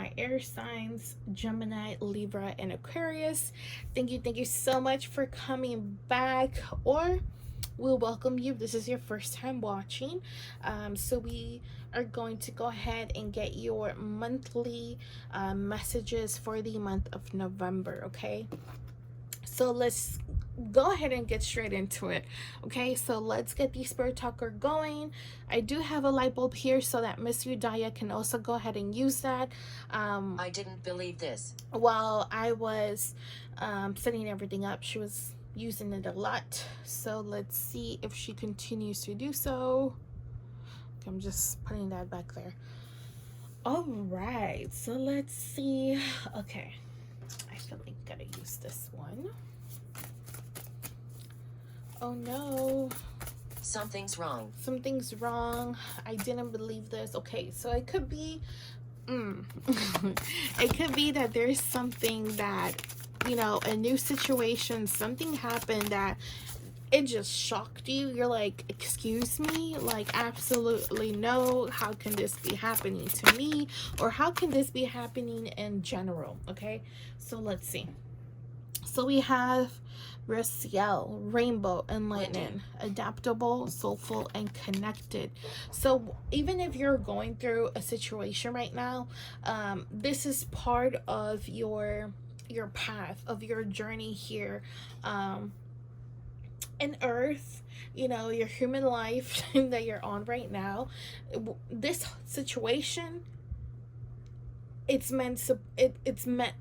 my air signs, Gemini, Libra, and Aquarius. Thank you so much for coming back, or we'll welcome you. This is your first time watching. So we are going to go ahead and get your monthly messages for the month of November, okay? So let's go ahead and get straight into it. Okay, so let's get the spirit talker going. I do have a light bulb here so that Miss Yudhaya can also go ahead and use that. I didn't believe this. While I was setting everything up, she was using it a lot. So let's see if she continues to do so. I'm just putting that back there. All right, so let's see. Okay, I feel like I gotta use this one. Oh no. Something's wrong. Something's wrong. I didn't believe this. Okay, so it could be it could be that there's something that, you know, a new situation, something happened that it just shocked you. You're like, excuse me? Like, absolutely no. How can this be happening to me? Or how can this be happening in general? Okay, so let's see. So we have Raciel, rainbow, enlightening, adaptable, soulful, and connected. So even if you're going through a situation right now, this is part of your path, of your journey here in Earth, you know, your human life that you're on right now. This situation, it's meant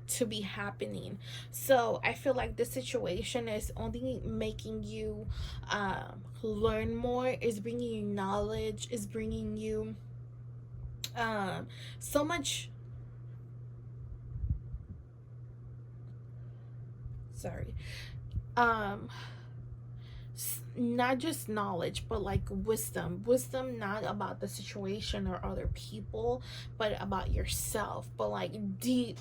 to be happening. So I feel like this situation is only making you learn more, is bringing you knowledge, is bringing you so much, sorry, not just knowledge, but like wisdom, not about the situation or other people, but about yourself, but like deep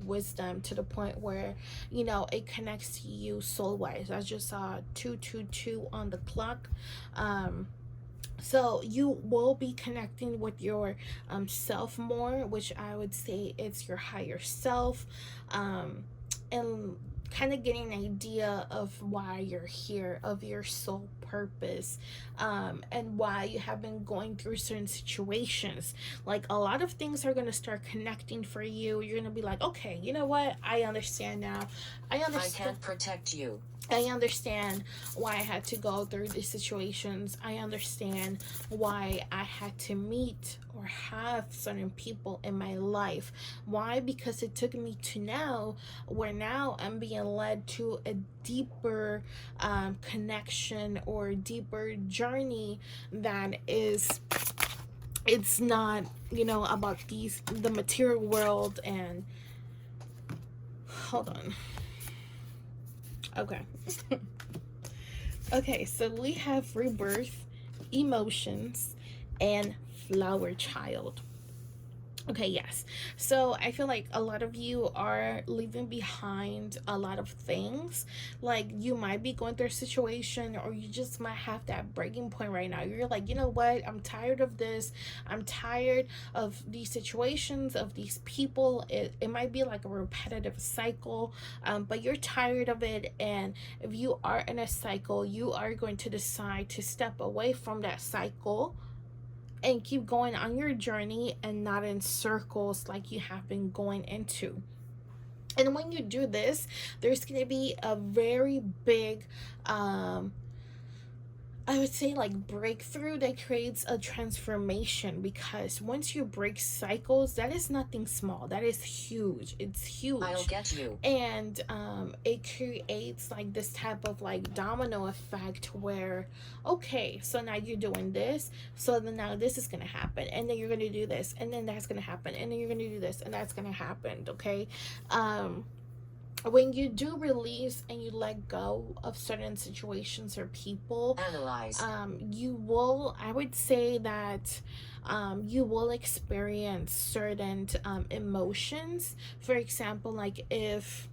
wisdom, to the point where, you know, it connects to you soul wise. I just saw 222 on the clock. So you will be connecting with your self more, which I would say it's your higher self, and kind of getting an idea of why you're here, of your soul purpose, and why you have been going through certain situations. Like, a lot of things are going to start connecting for you. You're going to be like, okay, you know what, I understand now. I can't protect you. I understand why I had to go through these situations. I understand why I had to meet or have certain people in my life. Why? Because it took me to now, where now I'm being led to a deeper connection or deeper journey that is, it's not, you know, about the material world. And hold on. Okay. Okay, so we have rebirth, emotions, and flower child. Okay, yes. So I feel like a lot of you are leaving behind a lot of things. Like, you might be going through a situation, or you just might have that breaking point right now. You're like, you know what? I'm tired of this. I'm tired of these situations, of these people. It might be like a repetitive cycle, but you're tired of it. And if you are in a cycle, you are going to decide to step away from that cycle and keep going on your journey, and not in circles like you have been going into. And when you do this, there's going to be a very big I would say, like, breakthrough that creates a transformation. Because once you break cycles, that is nothing small. That is huge. It's huge. I'll get you. And it creates like this type of like domino effect where, okay, so now you're doing this, so then now this is gonna happen, and then you're gonna do this, and then that's gonna happen, and then you're gonna do this, and that's gonna happen. Okay. When you do release and you let go of certain situations or people, analyze, you will, I would say that you will experience certain emotions. For example, like, if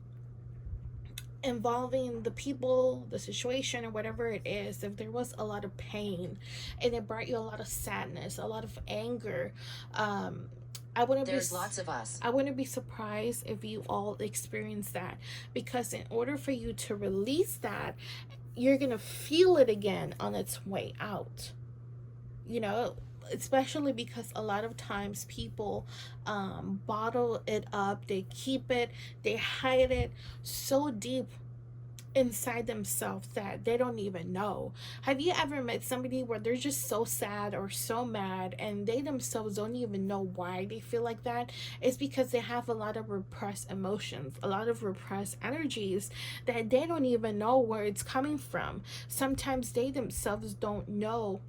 involving the people, the situation, or whatever it is, if there was a lot of pain and it brought you a lot of sadness, a lot of anger, I wouldn't There's lots of us. I wouldn't be surprised if you all experience that, because in order for you to release that, you're gonna feel it again on its way out. You know, especially because a lot of times people bottle it up, they keep it, they hide it so deep inside themselves that they don't even know. Have you ever met somebody where they're just so sad or so mad and they themselves don't even know why they feel like that? It's because they have a lot of repressed emotions, a lot of repressed energies that they don't even know where it's coming from. Sometimes they themselves don't know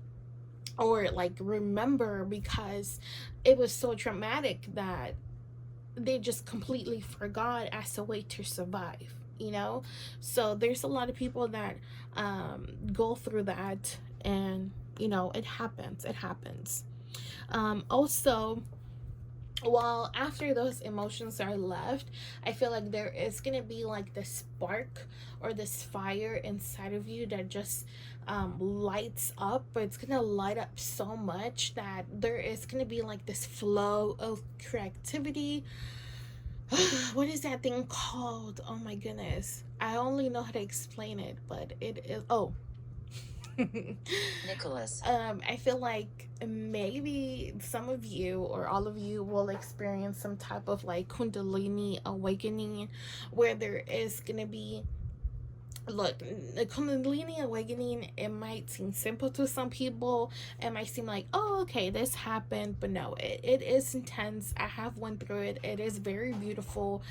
or like remember because it was so traumatic that they just completely forgot as a way to survive, you know. So there's a lot of people that go through that, and you know, it happens. Also, well, after those emotions are left, I feel like there is gonna be like this spark or this fire inside of you that just lights up, but it's gonna light up so much that there is gonna be like this flow of creativity. What is that thing called? Oh my goodness, I only know how to explain it, but it is, oh, Nicholas. I feel like maybe some of you or all of you will experience some type of like Kundalini awakening, where there is gonna be, look, the Kundalini awakening, it might seem simple to some people. It might seem like, oh, okay, this happened, but no, it is intense. I have went through it. It is very beautiful.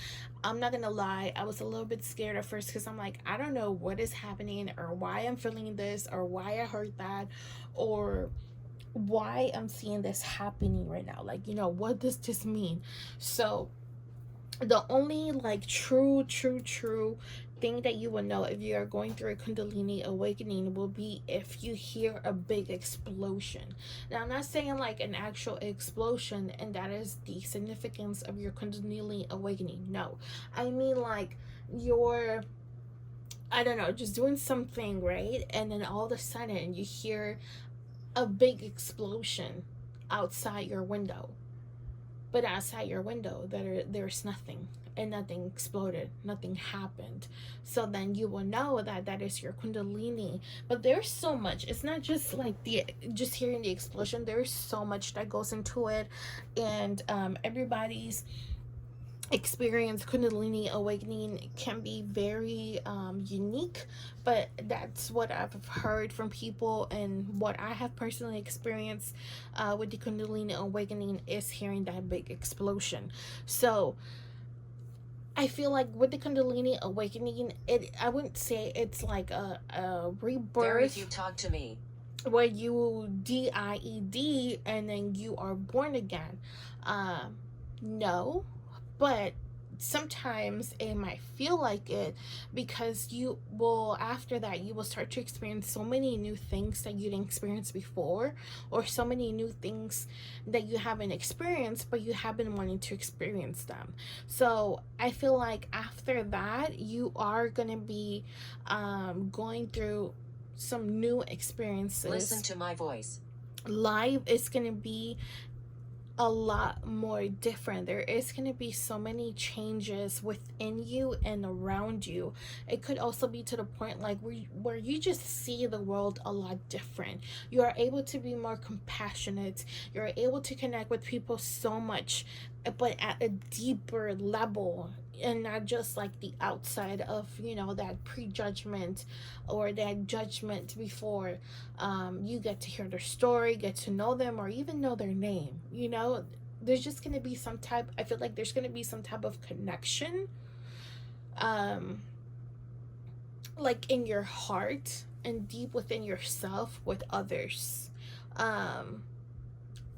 I'm not gonna lie, I was a little bit scared at first because I'm like, I don't know what is happening or why I'm feeling this or why I heard that or why I'm seeing this happening right now. Like, you know, what does this mean? So the only like true thing that you will know if you are going through a Kundalini awakening will be if you hear a big explosion. Now, I'm not saying like an actual explosion and that is the significance of your Kundalini awakening. No, I mean like your, I don't know, just doing something, right? And then all of a sudden you hear a big explosion outside your window, but outside your window there's nothing, and nothing exploded, nothing happened. So then you will know that that is your Kundalini. But there's so much, it's not just like the just hearing the explosion, there's so much that goes into it. And everybody's experience Kundalini awakening can be very unique, but that's what I've heard from people, and what I have personally experienced with the Kundalini awakening is hearing that big explosion. So I feel like with the Kundalini awakening, I wouldn't say it's like a Very few rebirth talk to me. where you died and then you are born again. No, but sometimes it might feel like it, because you will, after that you will start to experience so many new things that you didn't experience before, or so many new things that you haven't experienced but you have been wanting to experience them. So I feel like after that you are gonna be going through some new experiences. Listen to my voice. Life is gonna be a lot more different. There is going to be so many changes within you and around you. It could also be to the point like where you just see the world a lot different. You are able to be more compassionate. You're able to connect with people so much, but at a deeper level, and not just like the outside of, you know, that prejudgment or that judgment before you get to hear their story, get to know them, or even know their name. You know, there's just going to be some type, I feel like there's going to be some type of connection, um like in your heart and deep within yourself with others. um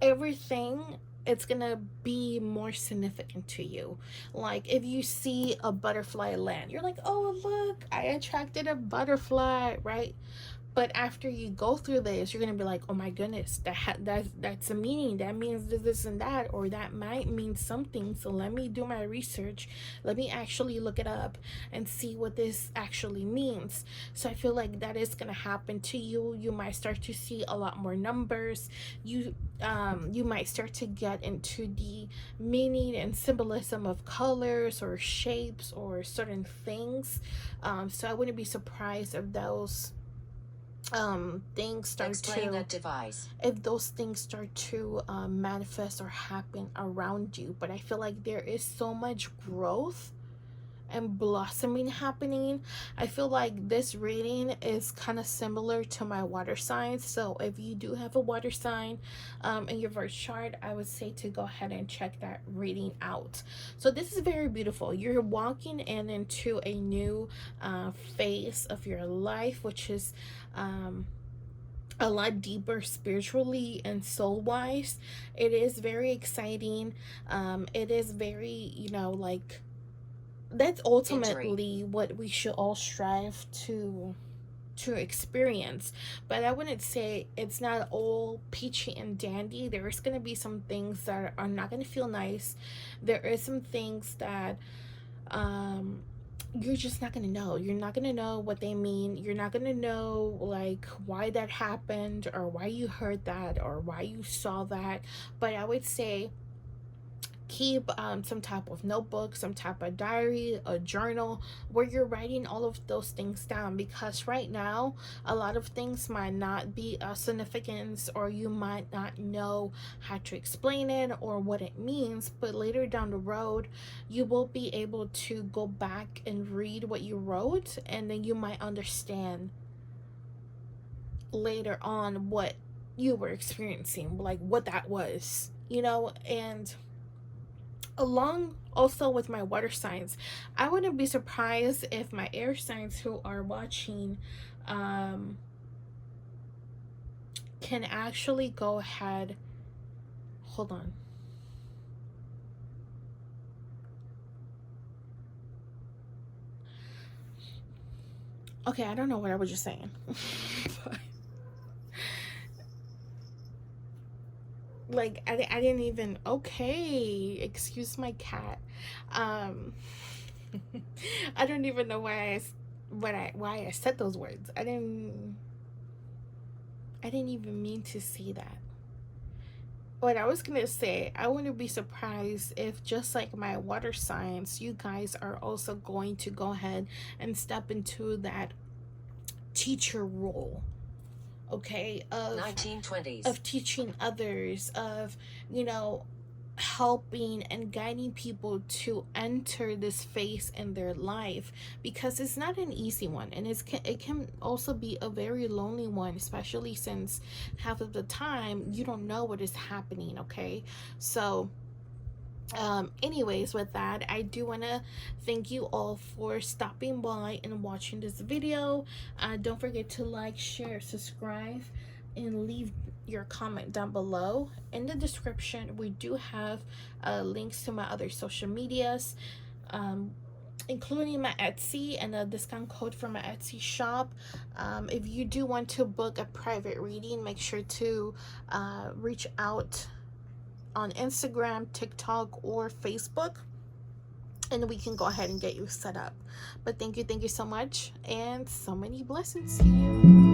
Everything, it's gonna be more significant to you. Like if you see a butterfly land, you're like, oh look, I attracted a butterfly, right? But after you go through this, you're gonna be like, oh my goodness, that's a meaning. That means this and that, or that might mean something. So let me do my research. Let me actually look it up and see what this actually means. So I feel like that is gonna happen to you. You might start to see a lot more numbers. You might start to get into the meaning and symbolism of colors or shapes or certain things. So I wouldn't be surprised if those things start Explain to that device. if those things start to manifest or happen around you. But I feel like there is so much growth and blossoming happening. I feel like this reading is kind of similar to my water signs. So if you do have a water sign in your birth chart, I would say to go ahead and check that reading out. So this is very beautiful. You're walking into a new phase of your life, which is a lot deeper spiritually and soul wise. It is very exciting. It is very, like, that's ultimately what we should all strive to experience. But I wouldn't say it's not all peachy and dandy. There is going to be some things that are not going to feel nice. There is some things that you're just not going to know. You're not going to know what they mean. You're not going to know like why that happened, or why you heard that, or why you saw that. But I would say keep some type of notebook, some type of diary, a journal, where you're writing all of those things down. Because right now a lot of things might not be significance, or you might not know how to explain it or what it means. But later down the road, you will be able to go back and read what you wrote, and then you might understand later on what you were experiencing, like what that was, and along also with my water signs, I wouldn't be surprised if my air signs who are watching can actually go ahead. Hold on. Okay, I don't know what I was just saying. But, like, I didn't even, okay, excuse my cat. I don't even know why I said those words. I didn't even mean to say that. What I was gonna say, I wouldn't be surprised if, just like my water signs, you guys are also going to go ahead and step into that teacher role, okay, of 1920s. of teaching others, of helping and guiding people to enter this phase in their life, because it's not an easy one, and it can also be a very lonely one, especially since half of the time you don't know what is happening. Okay, so anyways, with that, I do want to thank you all for stopping by and watching this video. Don't forget to like, share, subscribe, and leave your comment down below. In the description, we do have links to my other social medias, including my Etsy and a discount code for my Etsy shop. If you do want to book a private reading, make sure to reach out on Instagram, TikTok, or Facebook, and we can go ahead and get you set up. But thank you so much, and so many blessings to you.